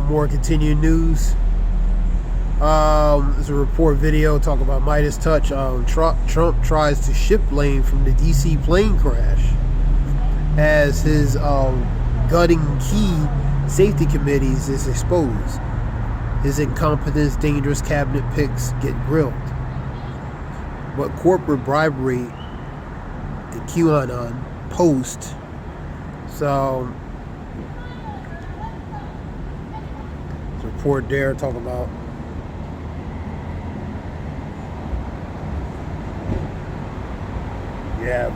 more continuing news. There's a report video talking about Midas Touch. Trump tries to shift blame from the DC plane crash as his gutting key safety committees is exposed. His incompetence, dangerous cabinet picks get grilled. But corporate bribery and QAnon post. So, there's a report there talking about you have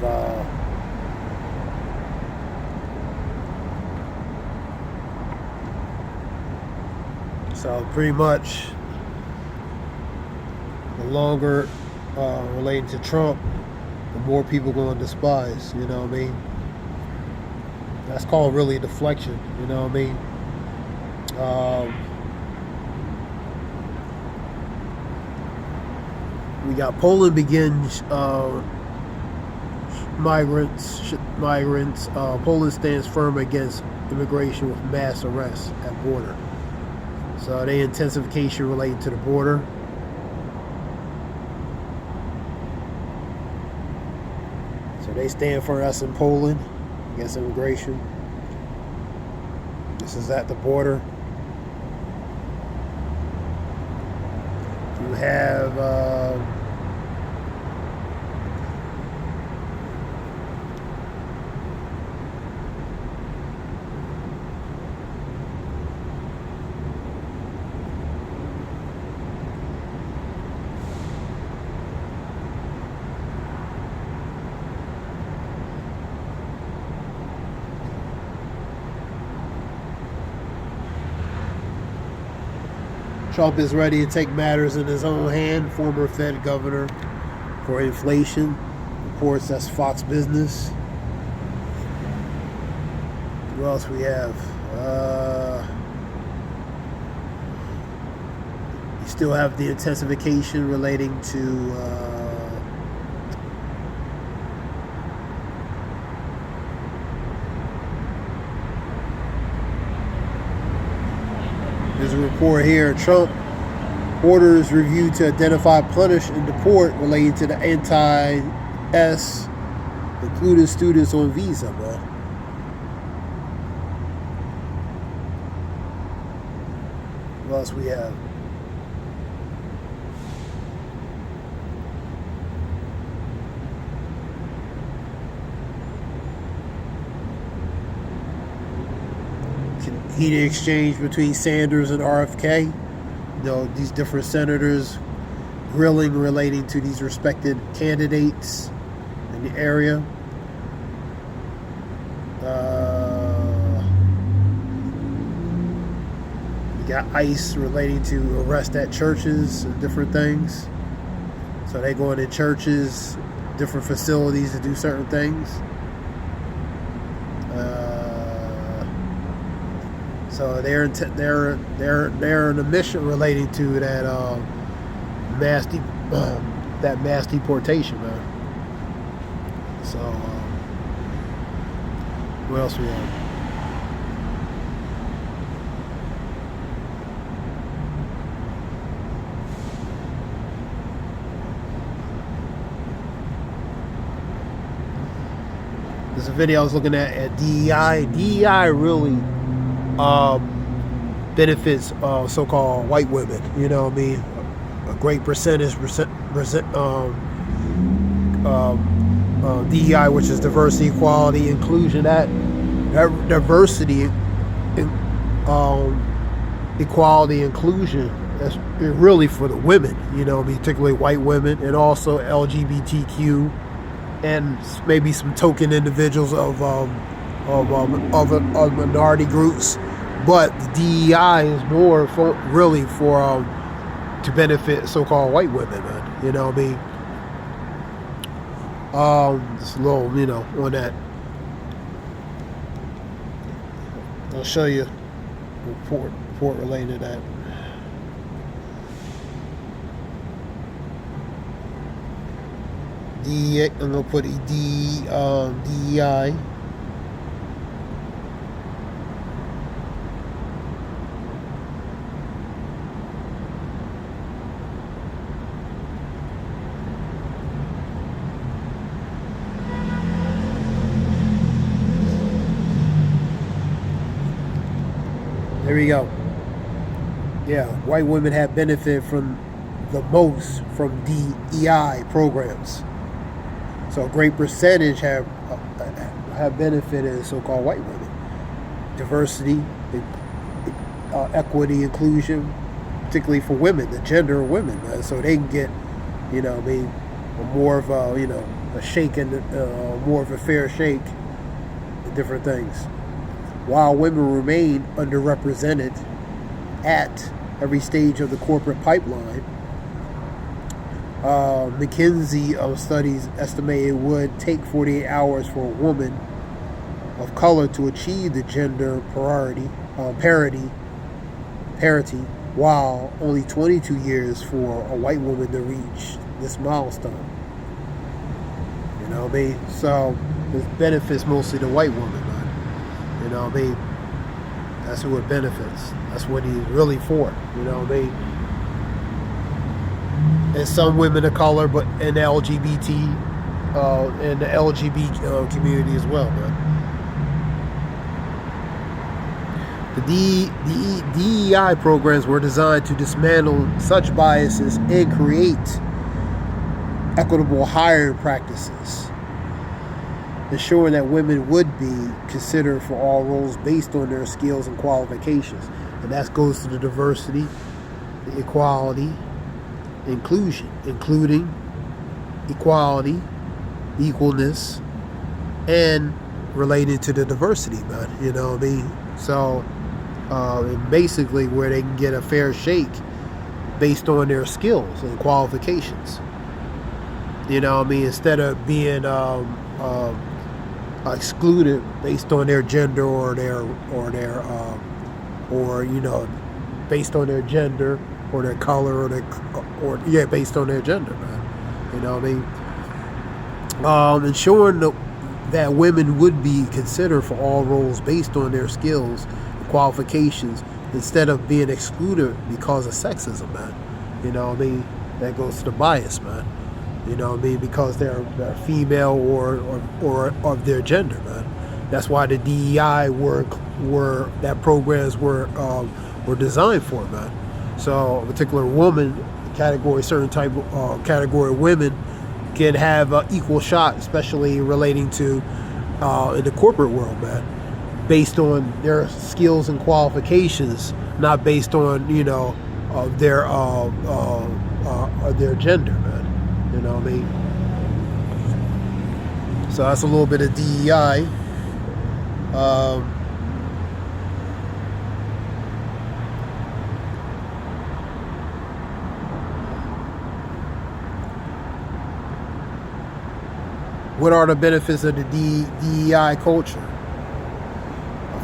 so pretty much the longer relating to Trump, the more people going to despise, you know what I mean? That's called really a deflection, you know what I mean? We got Poland begins migrants. Poland stands firm against immigration with mass arrests at border. So the intensification related to the border. So they stand for us in Poland against immigration. This is at the border. You have Trump is ready to take matters in his own hand. Former Fed governor for inflation reports. That's Fox Business. What else we have? You still have the intensification relating to there's a report here. Trump orders review to identify, punish, and deport related to the anti-S, including students on visa, bro. What else we have? Heated exchange between Sanders and RFK. You know, these different senators grilling relating to these respected candidates in the area. You got ICE relating to arrest at churches and different things. So they go into churches, different facilities to do certain things. So they're in a mission relating to that mass deportation, man. So what else we have? There's a video I was looking at DEI. DEI really benefits so-called white women, you know what I mean? A great percentage DEI, which is diversity, equality, inclusion. That diversity, equality, inclusion, that's really for the women, you know, particularly white women, and also LGBTQ, and maybe some token individuals of minority groups. But the DEI is more really for to benefit so-called white women, man. You know what I mean? Just a little, you know, on that. I'll show you a report related to that. DEI, I'm gonna put DEI. There we go. Yeah, white women have benefited from the most from DEI programs. So a great percentage have benefited so-called white women. Diversity, equity, inclusion, particularly for women, the gender of women, man, so they can get, more of a, a shake and more of a fair shake and different things. While women remain underrepresented at every stage of the corporate pipeline, McKinsey studies estimate it would take 48 hours for a woman of color to achieve the gender parity, while only 22 years for a white woman to reach this milestone. So this benefits mostly the white woman, man. That's who it benefits. That's what he's really for. And some women of color, but in the LGBT and the LGBT community as well, man. The DEI programs were designed to dismantle such biases and create equitable hiring practices, ensuring that women would be considered for all roles based on their skills and qualifications. And that goes to the diversity, the equality, inclusion, including equality, equalness, and related to the diversity, man. So basically where they can get a fair shake based on their skills and qualifications. Instead of being excluded based on their gender based on their gender or their color based on their gender, man. Ensuring that women would be considered for all roles based on their skills and qualifications instead of being excluded because of sexism, man. That goes to the bias, man. Because they're female or of their gender, man. That's why the DEI programs were designed for, man. So a particular woman category, certain type of category of women can have an equal shot, especially relating to in the corporate world, man, based on their skills and qualifications, not based on their gender, man. So that's a little bit of DEI. What are the benefits of the DEI culture?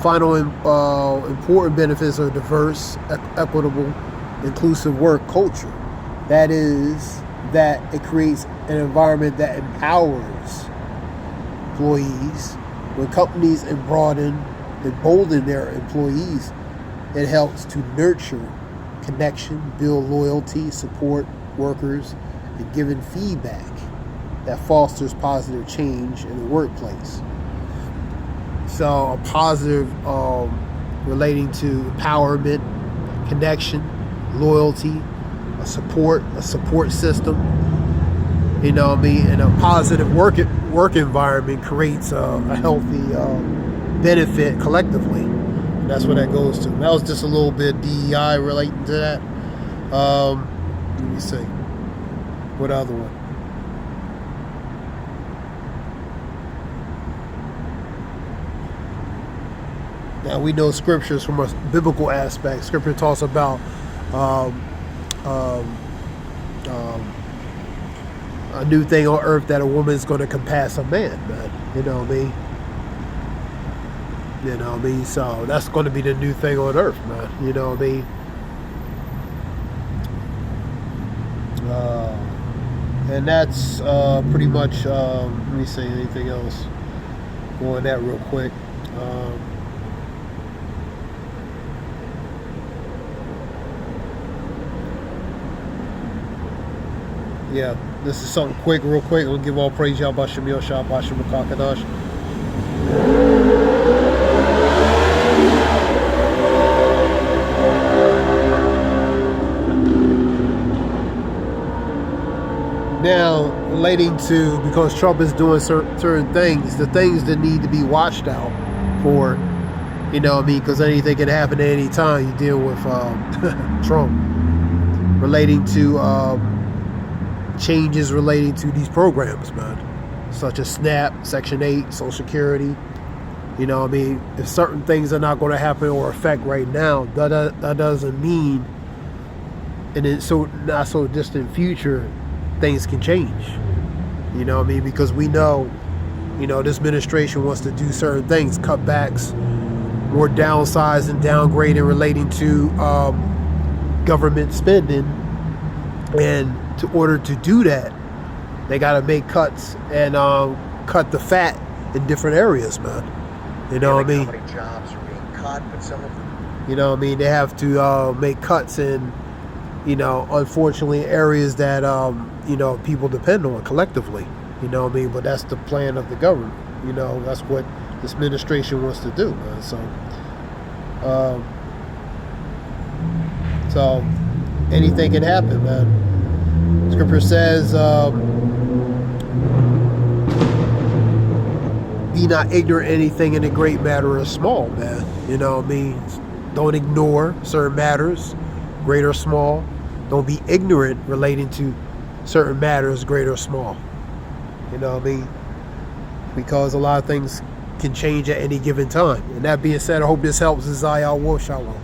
Final important benefits are diverse, equitable, inclusive work culture. That is, that it creates an environment that empowers employees. When companies embolden their employees, it helps to nurture connection, build loyalty, support workers, and giving feedback that fosters positive change in the workplace. So a positive relating to empowerment, connection, loyalty, a support system, and a positive work environment creates a healthy benefit collectively. And that's what that goes to. That was just a little bit DEI relating to that. Let me see. What other one? Now we know scriptures from a biblical aspect. Scripture talks about a new thing on earth, that a woman's going to compass a man, man. So that's going to be the new thing on earth, man. And that's pretty much. Let me say anything else. Go on that real quick. Yeah, this is something real quick. We'll give all praise Yah Bashem Yoshua Bashem Makakadash. now relating to, because Trump is doing certain things, the things that need to be watched out for, you know what I mean, because anything can happen at any time you deal with Trump, relating to changes relating to these programs, man, such as SNAP, Section 8, Social Security. You know what I mean? If certain things are not going to happen or affect right now, that doesn't mean in a not so distant future things can change. You know what I mean? Because we know, you know, this administration wants to do certain things, cutbacks, more downsizing and downgrading relating to government spending. And to order to do that, they got to make cuts and cut the fat in different areas, man. You know what I mean? How many jobs are being cut, but some of them... You know what I mean? They have to make cuts in, you know, unfortunately, areas that, you know, people depend on collectively. You know what I mean? But that's the plan of the government. You know, that's what this administration wants to do, man. So anything can happen, man. Scripture says, be not ignorant of anything in a great matter or small, man. You know what I mean? Don't ignore certain matters, great or small. Don't be ignorant relating to certain matters, great or small. You know what I mean? Because a lot of things can change at any given time. And that being said, I hope this helps. This is Ayah Wolf. Shalom.